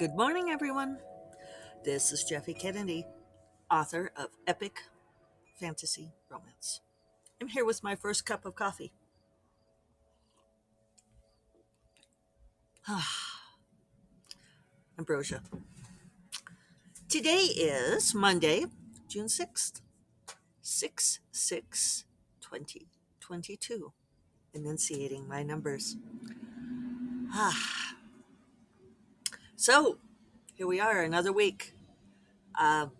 Good morning, everyone. This is Jeffy Kennedy, author of Epic Fantasy Romance. I'm here with my first cup of coffee. Ambrosia. Today is Monday, June 6th, 6 2022. Enunciating my numbers. So, here we are, another week. Um,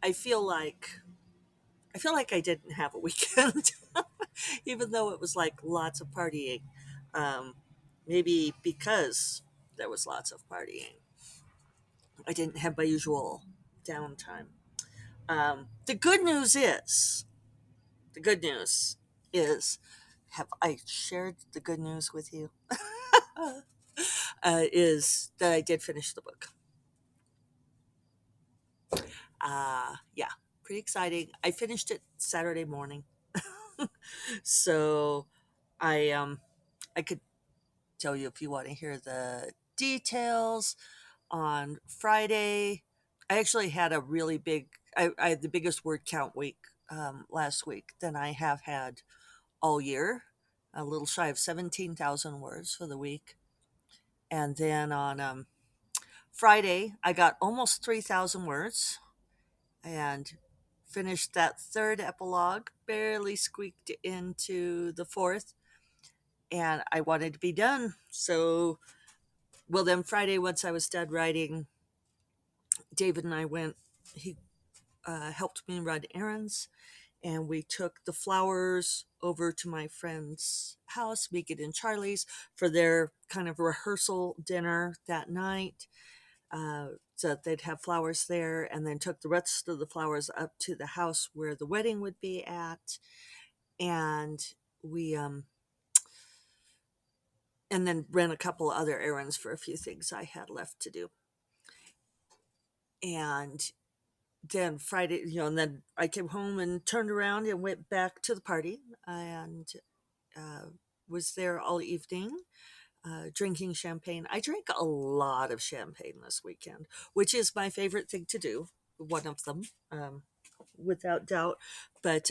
I feel like I didn't have a weekend, even though it was like lots of partying. Um, Maybe because there was lots of partying, I didn't have my usual downtime. The good news is, the good news is, have I shared the good news with you? Is that I did finish the book. Yeah, pretty exciting. I finished it Saturday morning, so I I could tell you if you want to hear the details. On Friday, I actually had a really big, I had the biggest word count week last week than I have had all year, a little shy of 17,000 words for the week. And then on Friday, I got almost 3,000 words and finished that third epilogue, barely squeaked into the fourth, and I wanted to be done. So, well, then Friday, once I was done writing, David and I went, he helped me run errands, and we took the flowers over to my friend's house, Megan and Charlie's, for their kind of rehearsal dinner that night. So that they'd have flowers there, and then took the rest of the flowers up to the house where the wedding would be at, and we and then ran a couple other errands for a few things I had left to do. And then Friday, and then I came home and turned around and went back to the party and uh, was there all evening drinking champagne. I drank a lot of champagne this weekend, which is my favorite thing to do, one of them, without doubt, but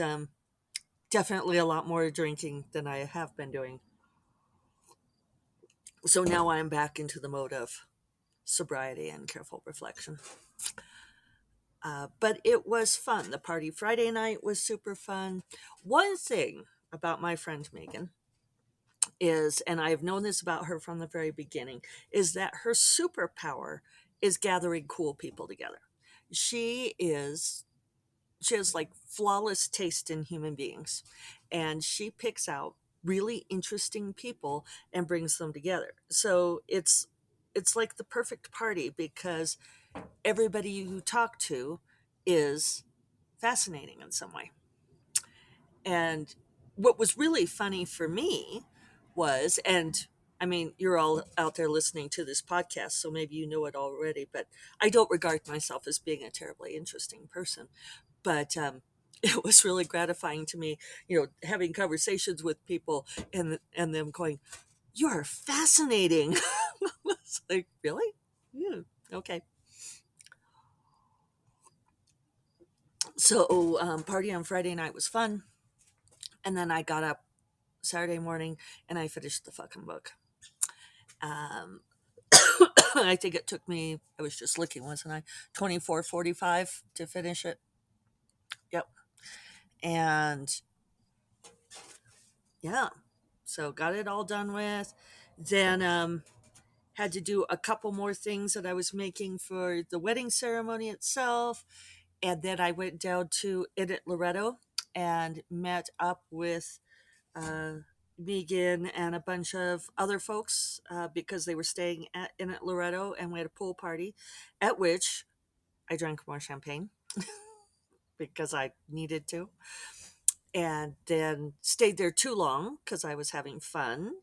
definitely a lot more drinking than I have been doing. So now I'm back into the mode of sobriety and careful reflection. But it was fun. The party Friday night was super fun. One thing about my friend Megan is, and I've known this about her from the very beginning, is that her superpower is gathering cool people together. She is she has like flawless taste in human beings, and she picks out really interesting people and brings them together. So it's like the perfect party because everybody you talk to is fascinating in some way. And what was really funny for me was, and I mean, you're all out there listening to this podcast, so maybe you know it already, but I don't regard myself as being a terribly interesting person. But it was really gratifying to me, having conversations with people and them going, "You're fascinating." It's like, really? Yeah, okay. So, party on Friday night was fun. And then I got up Saturday morning and I finished the fucking book. Um, I think it took me, I was just looking, wasn't I? 24:45 to finish it. Yep. And yeah, so got it all done with. Then had to do a couple more things that I was making for the wedding ceremony itself. And then I went down to Edit Loretto and met up with uh, Megan and a bunch of other folks because they were staying in at Loretto, and we had a pool party at which I drank more champagne because I needed to, and then stayed there too long because I was having fun,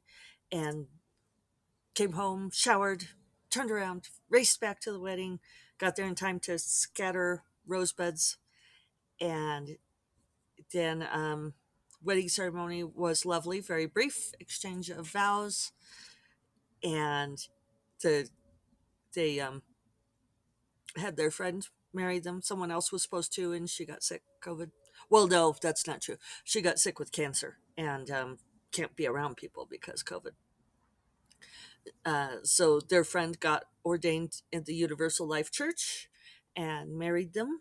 and came home, showered, turned around, raced back to the wedding, got there in time to scatter rosebuds, and then wedding ceremony was lovely, very brief exchange of vows, and the they had their friend marry them. Someone else was supposed to, and she got sick, COVID. Well, no, that's not true. She got sick with cancer and can't be around people because COVID. So their friend got ordained in the Universal Life Church and married them.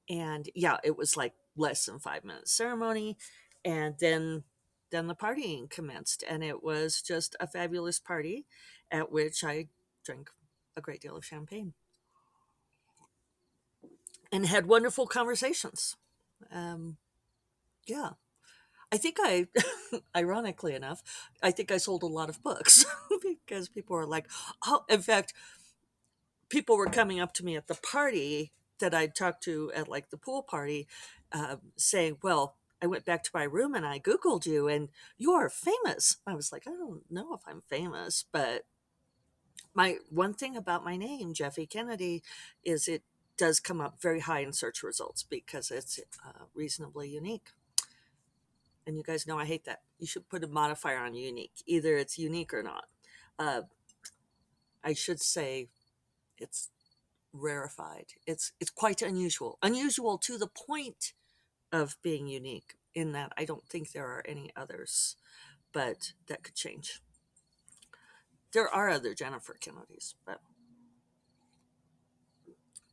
And yeah, it was like less than 5 minutes ceremony, and then the partying commenced, and it was just a fabulous party, at which I drank a great deal of champagne and had wonderful conversations. Um, yeah, I think I, ironically enough, I think I sold a lot of books because people were like, oh, in fact, people were coming up to me at the party that I'd talked to at like the pool party, saying, well, I went back to my room and I Googled you and you are famous. I was like, I don't know if I'm famous, but my one thing about my name, Jeffy Kennedy, is it does come up very high in search results because it's reasonably unique. And you guys know I hate that. You should put a modifier on unique. Either it's unique or not. Uh, I should say it's rarefied. It's quite unusual. Unusual to the point of being unique in that I don't think there are any others, but that could change. There are other Jennifer Kennedys, but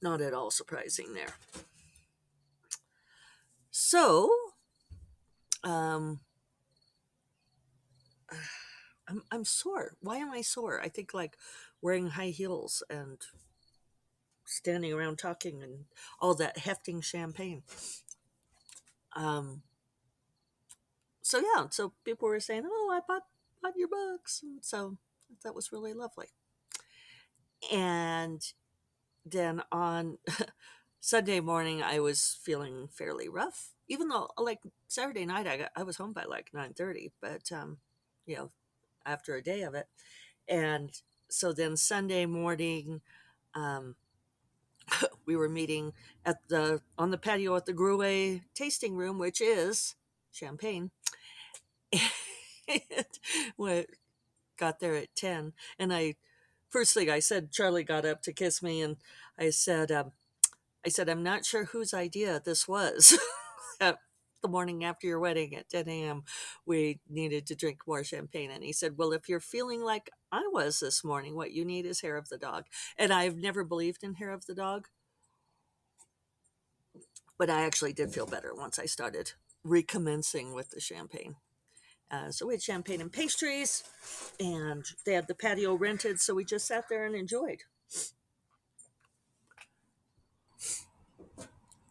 not at all surprising there. So, um, I'm sore. Why am I sore? I think like wearing high heels and standing around talking and all that hefting champagne. Um, so yeah, so people were saying, "Oh, I bought your books," and so that was really lovely. And then on Sunday morning, I was feeling fairly rough, even though like Saturday night, I was home by like 9:30, but you know, after a day of it, and so then Sunday morning, um, we were meeting at the on the patio at the Gruet tasting room, which is champagne. And we got there at 10, and I first thing I said, Charlie got up to kiss me, and I said, I'm not sure whose idea this was. At the morning after your wedding at 10 a.m., we needed to drink more champagne. And he said, well, if you're feeling like I was this morning, what you need is hair of the dog. And I've never believed in hair of the dog, but I actually did feel better once I started recommencing with the champagne. So we had champagne and pastries, and they had the patio rented, so we just sat there and enjoyed.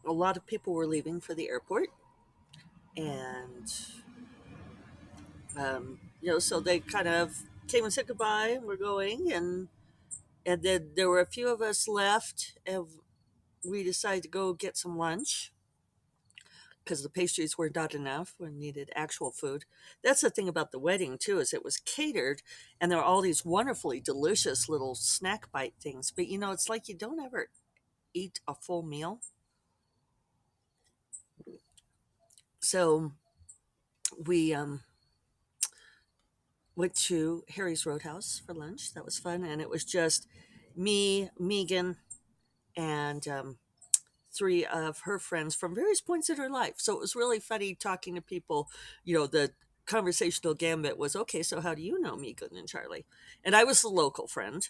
A lot of people were leaving for the airport, and so they kind of came and said goodbye, and we're going, and then there were a few of us left, and we decided to go get some lunch because the pastries were not enough. We needed actual food. That's the thing about the wedding too, is it was catered, and there were all these wonderfully delicious little snack bite things. But it's like you don't ever eat a full meal. So we went to Harry's Roadhouse for lunch. That was fun, and it was just me, Megan, and three of her friends from various points in her life. So it was really funny talking to people. The conversational gambit was, okay, so how do you know Megan and Charlie? And I was the local friend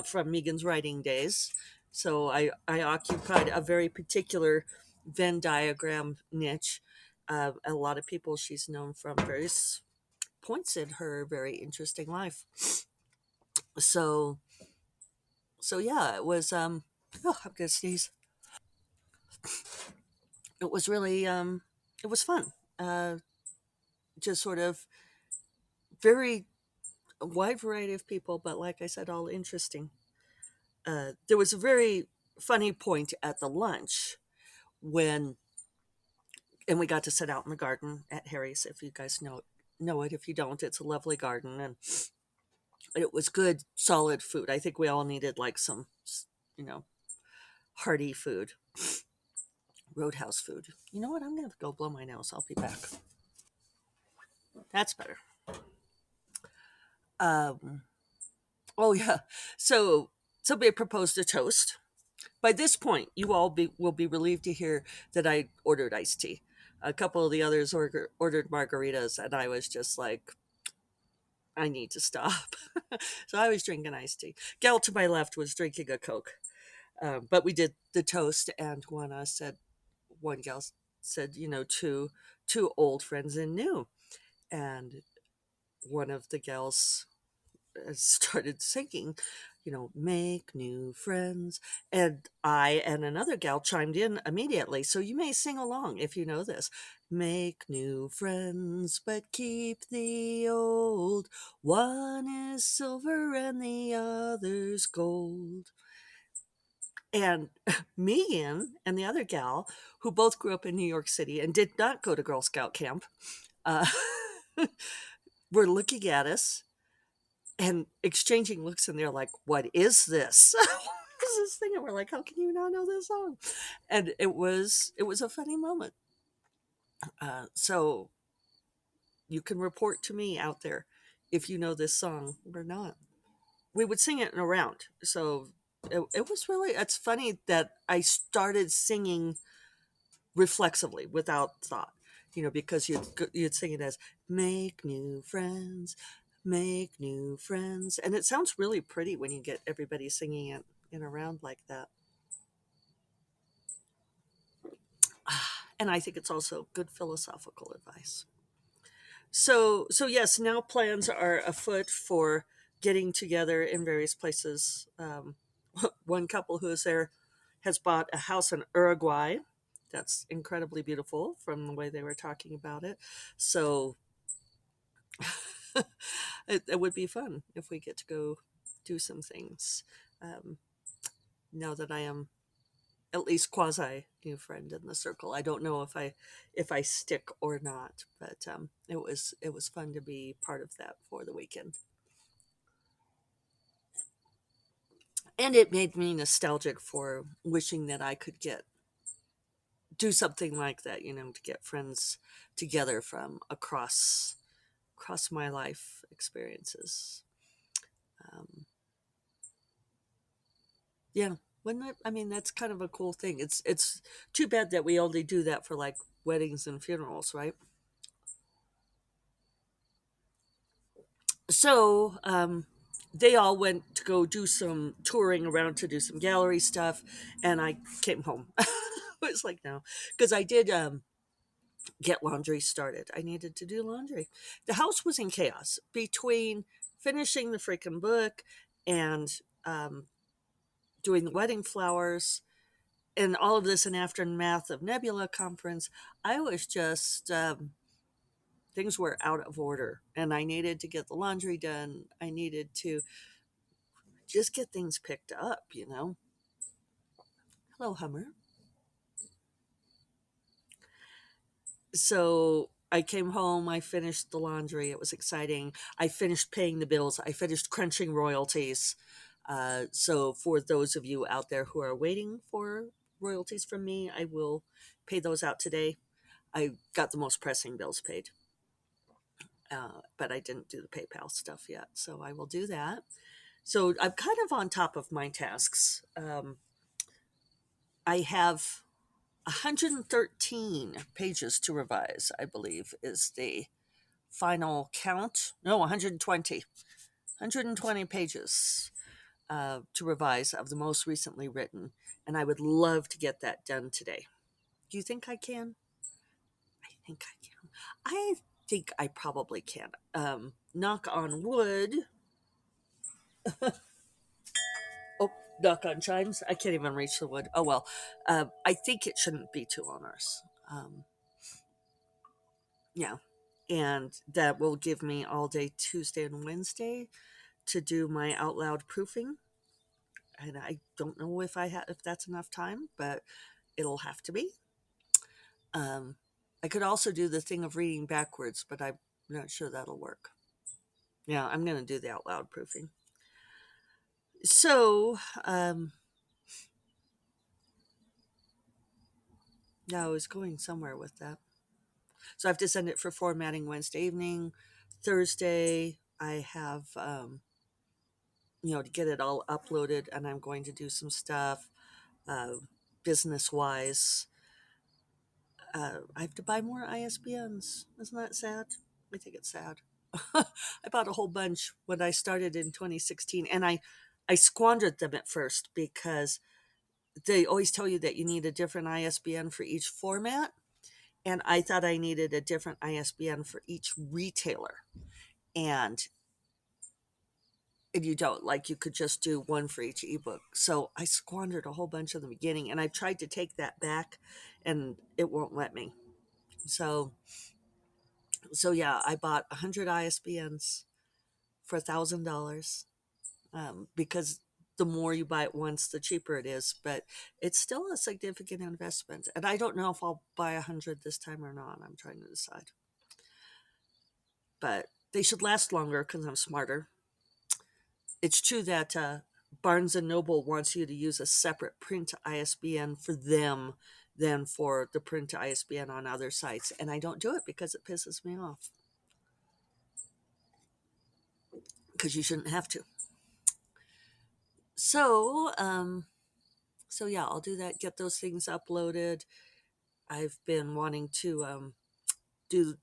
from Megan's writing days. So I occupied a very particular Venn diagram niche. A lot of people she's known from various points in her very interesting life. So yeah, it was oh, I'm gonna sneeze. It was really it was fun. Uh, just sort of very wide variety of people, but like I said, all interesting. There was a very funny point at the lunch when, and we got to sit out in the garden at Harry's. If you guys know it, if you don't, it's a lovely garden, and it was good, solid food. I think we all needed like some, you know, hearty food, roadhouse food. You know what? I'm gonna go blow my nose. I'll be back. That's better. Um, oh yeah. So somebody proposed a toast. By this point, you all will be relieved to hear that I ordered iced tea. A couple of the others ordered margaritas, and I was just like, I need to stop. So I was drinking iced tea. Gal to my left was drinking a Coke. But we did the toast, and one gal said, two old friends and new. And one of the gals started singing, make new friends. And I and another gal chimed in immediately. So you may sing along if you know this. Make new friends, but keep the old. One is silver and the other's gold. And Megan and the other gal, who both grew up in New York City and did not go to Girl Scout camp, uh, were looking at us and exchanging looks, and they're like, "What is this? What is this thing?" And we're like, "How can you not know this song?" And it was a funny moment. So you can report to me out there if you know this song or not. We would sing it in a round. So it was really. It's funny that I started singing reflexively without thought, because you'd sing it as make new friends, make new friends, and it sounds really pretty when you get everybody singing it in a round like that. And I think it's also good philosophical advice. So yes, now plans are afoot for getting together in various places. One couple who is there has bought a house in Uruguay. That's incredibly beautiful from the way they were talking about it. So it would be fun if we get to go do some things. Um, now that I am at least quasi new friend in the circle, I don't know if I stick or not, but it was fun to be part of that for the weekend, and it made me nostalgic for wishing that I could get do something like that, to get friends together from across my life experiences. Um, yeah, wouldn't it? I mean, that's kind of a cool thing. It's too bad that we only do that for like weddings and funerals, right? So they all went to go do some touring around to do some gallery stuff, and I came home. I was like, no, because I did get laundry started. I needed to do laundry. The house was in chaos between finishing the freaking book and um, doing the wedding flowers and all of this in aftermath of Nebula conference. I was just things were out of order, and I needed to get the laundry done. I needed to just get things picked up. Hello, Hummer. So I came home, I finished the laundry. It was exciting. I finished paying the bills. I finished crunching royalties. So for those of you out there who are waiting for royalties from me, I will pay those out today. I got the most pressing bills paid, but I didn't do the PayPal stuff yet. So I will do that. So I'm kind of on top of my tasks. I have 113 pages to revise, I believe, is the final count. No, 120. 120 pages to revise of the most recently written. And I would love to get that done today. Do you think I can? I think I can. I think I probably can. Knock on wood. Oh, knock on chimes. I can't even reach the wood. Oh, well. I think it shouldn't be too onerous. Yeah. And that will give me all day Tuesday and Wednesday to do my out loud proofing. And I don't know if that's enough time, but it'll have to be. Um, I could also do the thing of reading backwards, but I'm not sure that'll work. Yeah, I'm going to do the out loud proofing. So, yeah, I was going somewhere with that. So I have to send it for formatting Wednesday evening. Thursday, I have to get it all uploaded, and I'm going to do some stuff uh, business wise. I have to buy more ISBNs. Isn't that sad? I think it's sad. I bought a whole bunch when I started in 2016, and I squandered them at first because they always tell you that you need a different ISBN for each format, and I thought I needed a different ISBN for each retailer. And if you don't, like, you could just do one for each ebook. So I squandered a whole bunch in the beginning, and I've tried to take that back, and it won't let me. So yeah, I bought 100 ISBNs for $1,000, because the more you buy it once, the cheaper it is. But it's still a significant investment, and I don't know if I'll buy 100 this time or not. I'm trying to decide. But they should last longer because I'm smarter. It's true that Barnes and Noble wants you to use a separate print ISBN for them than for the print ISBN on other sites, and I don't do it because it pisses me off. Because you shouldn't have to. So, yeah, I'll do that. Get those things uploaded. I've been wanting to do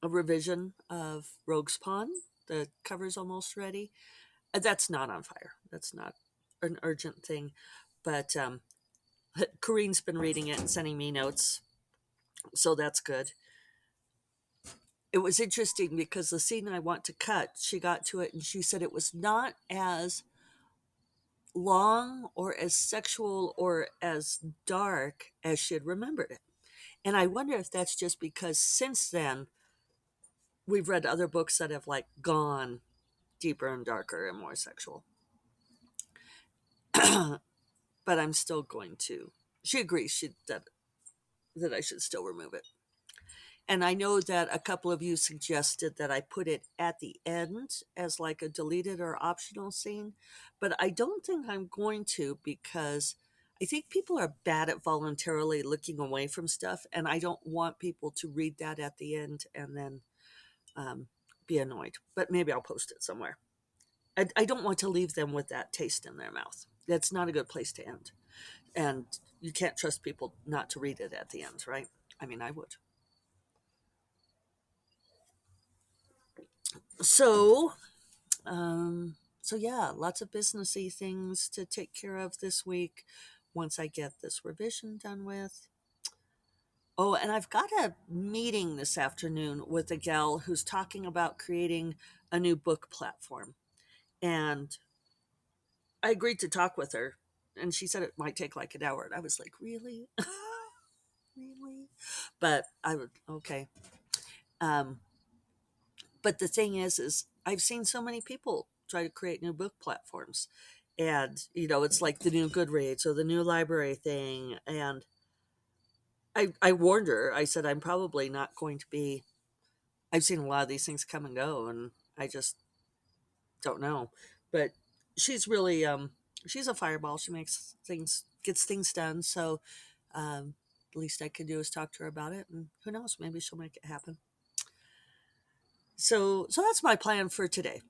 a revision of Rogue's Pawn. The cover's almost ready. That's not on fire. That's not an urgent thing, but Corrine's been reading it and sending me notes, so that's good. It was interesting because the scene I want to cut, she got to it and she said it was not as long or as sexual or as dark as she had remembered it. And I wonder if that's just because since then we've read other books that have like gone deeper and darker and more sexual. But I'm still going to. She agrees that I should still remove it. And I know that a couple of you suggested that I put it at the end as like a deleted or optional scene, but I don't think I'm going to because I think people are bad at voluntarily looking away from stuff, and I don't want people to read that at the end and then um, be annoyed. But maybe I'll post it somewhere. I don't want to leave them with that taste in their mouth. That's not a good place to end. And you can't trust people not to read it at the end, right? I mean, I would. So, yeah, lots of businessy things to take care of this week once I get this revision done with. Oh, and I've got a meeting this afternoon with a gal who's talking about creating a new book platform. And I agreed to talk with her, and she said it might take like an hour. And I was like, really? Really? But I would, okay. Um, but the thing is I've seen so many people try to create new book platforms, and it's like the new Goodreads or the new library thing. And I warned her. I said I'm probably not going to be. I've seen a lot of these things come and go, and I just don't know. But she's really she's a fireball. She gets things done. So the least I can do is talk to her about it, and who knows, maybe she'll make it happen. So that's my plan for today.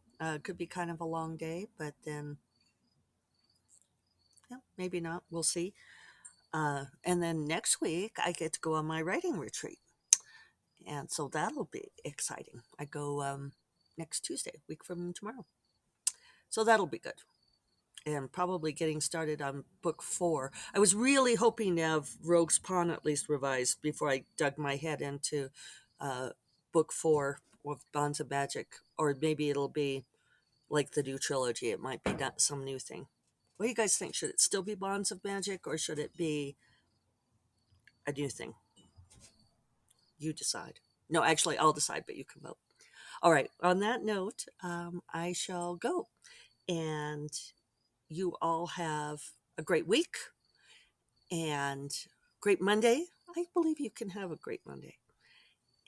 Could be kind of a long day, but then yeah, maybe not. We'll see. And then next week I get to go on my writing retreat, and so that'll be exciting. I go next Tuesday, week from tomorrow, so that'll be good. And probably getting started on book 4. I was really hoping to have Rogue's Pawn at least revised before I dug my head into uh, book 4 of Bonds of Magic, or maybe it'll be like the new trilogy. It might be not some new thing. What do you guys think? Should it still be Bonds of Magic, or should it be a new thing? You decide. No, actually, I'll decide, but you can vote. All right. On that note, I shall go. And you all have a great week and great Monday. I believe you can have a great Monday.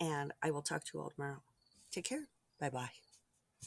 And I will talk to you all tomorrow. Take care. Bye bye.